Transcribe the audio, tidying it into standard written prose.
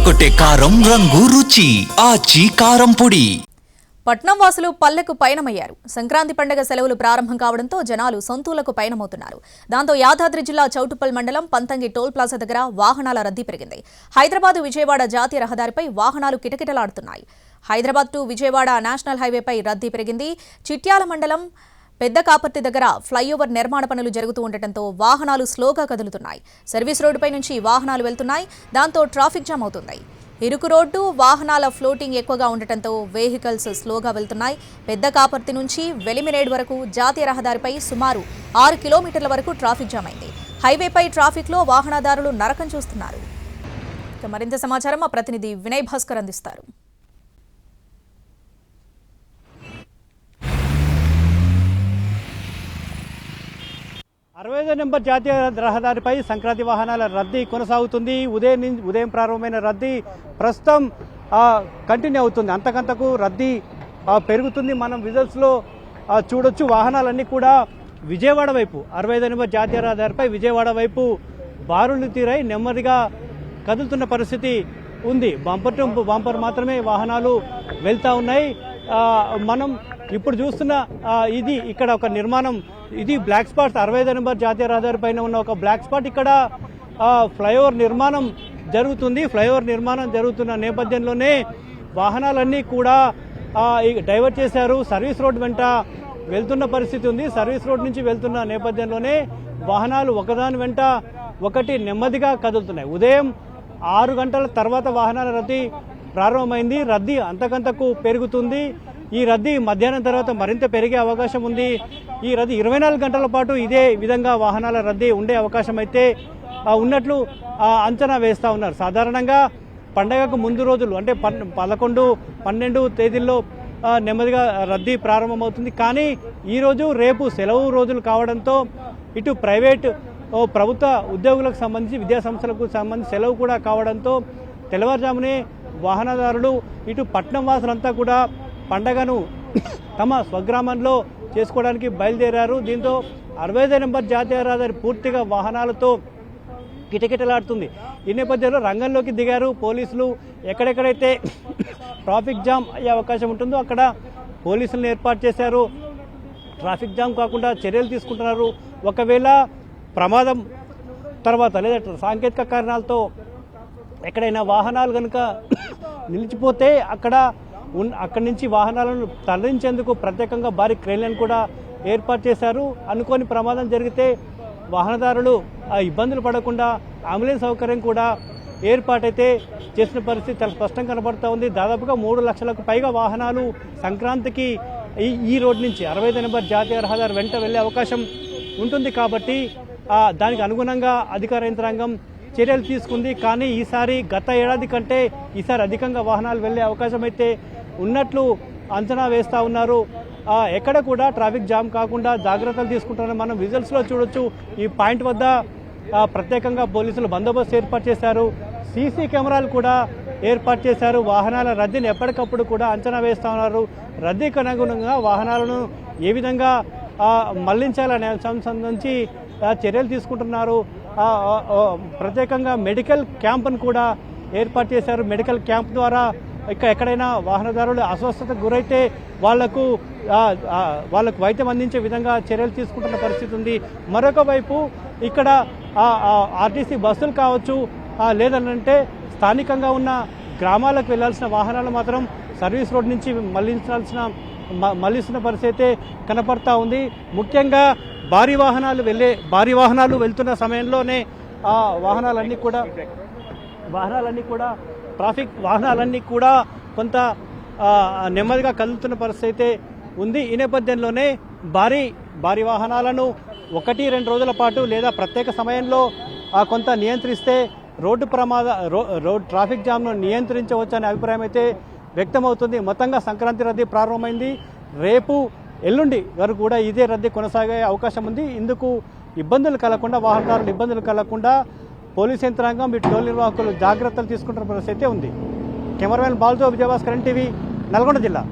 అదరగొట్టే కారం రంగు రుచి ఆచి కారం పొడి. పట్నం వాసులు పల్లెకు పయనమయ్యారు. సంక్రాంతి పండుగ సెలవులు ప్రారంభం కావడంతో జనాలు సొంతూలకు పయనమవుతున్నారు. దాంతో యాదాద్రి జిల్లా చౌటుప్పల్ మండలం పంతంగి టోల్ ప్లాజా దగ్గర వాహనాల రద్దీ పెరిగింది. హైదరాబాద్ విజయవాడ జాతీయ రహదారిపై వాహనాలు కిటకిటలాడుతున్నాయి. హైదరాబాద్ టు విజయవాడ నేషనల్ హైవేపై రద్దీ పెరిగింది. చిట్యాల మండలం పెద్ద కాపర్తి దగ్గర ఫ్లైఓవర్ నిర్మాణ పనులు జరుగుతూ ఉండటంతో వాహనాలు స్లోగా కదులుతున్నాయి. సర్వీస్ రోడ్డుపై నుంచి వాహనాలు వెళ్తున్నాయి. దాంతో ట్రాఫిక్ జామ్ అవుతుంది. ఇరుకు రోడ్డు, వాహనాల ఫ్లోటింగ్ ఎక్కువగా ఉండటంతో వెహికల్స్ స్లోగా వెళ్తున్నాయి. పెద్ద కాపర్తి నుంచి వెలిమినేడ్ వరకు జాతీయ రహదారిపై సుమారు 6 కిలోమీటర్ల వరకు ట్రాఫిక్ జామ్ అయింది. హైవేపై ట్రాఫిక్లో వాహనదారులు నరకం చూస్తున్నారు. మరింత సమాచారం మా ప్రతినిధి వినయ్ భాస్కర్ అందిస్తారు. 65 నెంబర్ జాతీయ రహదారిపై సంక్రాంతి వాహనాల రద్దీ కొనసాగుతుంది. ఉదయం ప్రారంభమైన రద్దీ ప్రస్తుతం కంటిన్యూ అవుతుంది. అంతకంతకు రద్దీ పెరుగుతుంది. మనం విజువల్స్లో చూడొచ్చు. వాహనాలన్నీ కూడా విజయవాడ వైపు 65 నెంబర్ జాతీయ రహదారిపై విజయవాడ వైపు బారులు తీరై నెమ్మదిగా కదులుతున్న పరిస్థితి ఉంది. బంపర్ టు బంపర్ మాత్రమే వాహనాలు వెళ్తూ ఉన్నాయి. మనం ఇప్పుడు చూస్తున్న ఇది ఇక్కడ ఒక నిర్మాణం, ఇది బ్లాక్ స్పాట్ 65 నెంబర్ జాతీయ రహదారి పైన ఉన్న ఒక బ్లాక్ స్పాట్. ఇక్కడ ఫ్లైఓవర్ నిర్మాణం జరుగుతుంది. ఫ్లైఓవర్ నిర్మాణం జరుగుతున్న నేపథ్యంలోనే వాహనాలన్నీ కూడా డైవర్ట్ చేశారు. సర్వీస్ రోడ్ వెంట వెళ్తున్న పరిస్థితి ఉంది. సర్వీస్ రోడ్ నుంచి వెళ్తున్న నేపథ్యంలోనే వాహనాలు ఒకదాని వెంట ఒకటి నెమ్మదిగా కదులుతున్నాయి. ఉదయం 6 గంటల తర్వాత వాహనాల రద్దీ ప్రారంభమైంది. రద్దీ అంతకంతకు పెరుగుతుంది. ఈ రద్దీ మధ్యాహ్నం తర్వాత మరింత పెరిగే అవకాశం ఉంది. ఈ రద్దీ 24 గంటల పాటు ఇదే విధంగా వాహనాల రద్దీ ఉండే అవకాశం అయితే ఉన్నట్లు అంచనా వేస్తూ ఉన్నారు. సాధారణంగా పండగకు ముందు రోజులు అంటే 11, 12 తేదీల్లో నెమ్మదిగా రద్దీ ప్రారంభమవుతుంది. కానీ ఈరోజు రేపు సెలవు రోజులు కావడంతో ఇటు ప్రైవేట్ ప్రభుత్వ ఉద్యోగులకు సంబంధించి విద్యా సంస్థలకు సంబంధించి సెలవు కూడా కావడంతో తెల్లవారుజామునే వాహనదారులు ఇటు పట్నం వాసులంతా కూడా పండగను తమ స్వగ్రామంలో చేసుకోవడానికి బయలుదేరారు. దీంతో 65 నెంబర్ జాతీయ రహదారి పూర్తిగా వాహనాలతో కిటకిటలాడుతుంది. ఈ నేపథ్యంలో రంగంలోకి దిగారు పోలీసులు. ఎక్కడెక్కడైతే ట్రాఫిక్ జామ్ అయ్యే అవకాశం ఉంటుందో అక్కడ పోలీసులను ఏర్పాటు చేశారు. ట్రాఫిక్ జామ్ కాకుండా చర్యలు తీసుకుంటున్నారు. ఒకవేళ ప్రమాదం తర్వాత లేదా సాంకేతిక కారణాలతో ఎక్కడైనా వాహనాలు కనుక నిలిచిపోతే అక్కడి నుంచి వాహనాలను తరలించేందుకు ప్రత్యేకంగా భారీ క్రేన్లను కూడా ఏర్పాటు చేశారు. అనుకోని ప్రమాదం జరిగితే వాహనదారులు ఇబ్బందులు పడకుండా అంబులెన్స్ సౌకర్యం కూడా ఏర్పాటైతే చేసిన పరిస్థితి చాలా స్పష్టంగా కనబడుతూ ఉంది. దాదాపుగా 3 లక్షలకు పైగా వాహనాలు సంక్రాంతికి ఈ రోడ్ నుంచి 65 నెంబర్ జాతీయ రహదారి వెంట వెళ్లే అవకాశం ఉంటుంది. కాబట్టి దానికి అనుగుణంగా అధికార యంత్రాంగం చర్యలు తీసుకుంది. కానీ ఈసారి గత ఏడాది కంటే ఈసారి అధికంగా వాహనాలు వెళ్లే అవకాశం అయితే ఉన్నట్లు అంచనా వేస్తూ ఉన్నారు. ఎక్కడ కూడా ట్రాఫిక్ జామ్ కాకుండా జాగ్రత్తలు తీసుకుంటున్నారు. మనం విజువల్స్లో చూడొచ్చు. ఈ పాయింట్ వద్ద ప్రత్యేకంగా పోలీసులు బందోబస్తు ఏర్పాటు చేశారు. సీసీ కెమెరాలు కూడా ఏర్పాటు చేశారు. వాహనాల రద్దీని ఎప్పటికప్పుడు కూడా అంచనా వేస్తూ ఉన్నారు. రద్దీకి అనుగుణంగా వాహనాలను ఏ విధంగా మళ్లించాలనే అంశం సంబంధించి చర్యలు తీసుకుంటున్నారు. ప్రత్యేకంగా మెడికల్ క్యాంపును కూడా ఏర్పాటు చేశారు. మెడికల్ క్యాంప్ ద్వారా ఎక్కడైనా వాహనదారులు అస్వస్థతకు గురైతే వాళ్లకు వైద్యం అందించే విధంగా చర్యలు తీసుకుంటున్న పరిస్థితి ఉంది. మరొక వైపు ఇక్కడ ఆర్టీసీ బస్సులు కావచ్చు, లేదంటే స్థానికంగా ఉన్న గ్రామాలకు వెళ్లాల్సిన వాహనాలు మాత్రం సర్వీస్ రోడ్ నుంచి మళ్లిస్తున్న పరిస్థితి కనపడతా ఉంది. ముఖ్యంగా భారీ వాహనాలు వెళ్తున్న సమయంలోనే వాహనాలన్నీ కూడా కొంత నెమ్మదిగా కదులుతున్న పరిస్థితి ఉంది. ఈ నేపథ్యంలోనే భారీ వాహనాలను 1-2 రోజుల పాటు లేదా ప్రత్యేక సమయంలో కొంత నియంత్రిస్తే రోడ్ ట్రాఫిక్ జామ్ను నియంత్రించవచ్చనే అభిప్రాయం అయితే వ్యక్తమవుతుంది. మొత్తంగా సంక్రాంతి రద్దీ ప్రారంభమైంది. రేపు ఎల్లుండి వరకు కూడా ఇదే రద్దీ కొనసాగే అవకాశం ఉంది. ఇందుకు వాహనదారులు ఇబ్బందులు కలగకుండా పోలీస్ యంత్రాంగం ఇటు టోల్ నిర్వాహకులు జాగ్రత్తలు తీసుకుంటున్న పరిస్థితి ఉంది. కెమెరామెన్ బాల్జో, విజయభాస్కర్, NTV, నల్గొండ జిల్లా.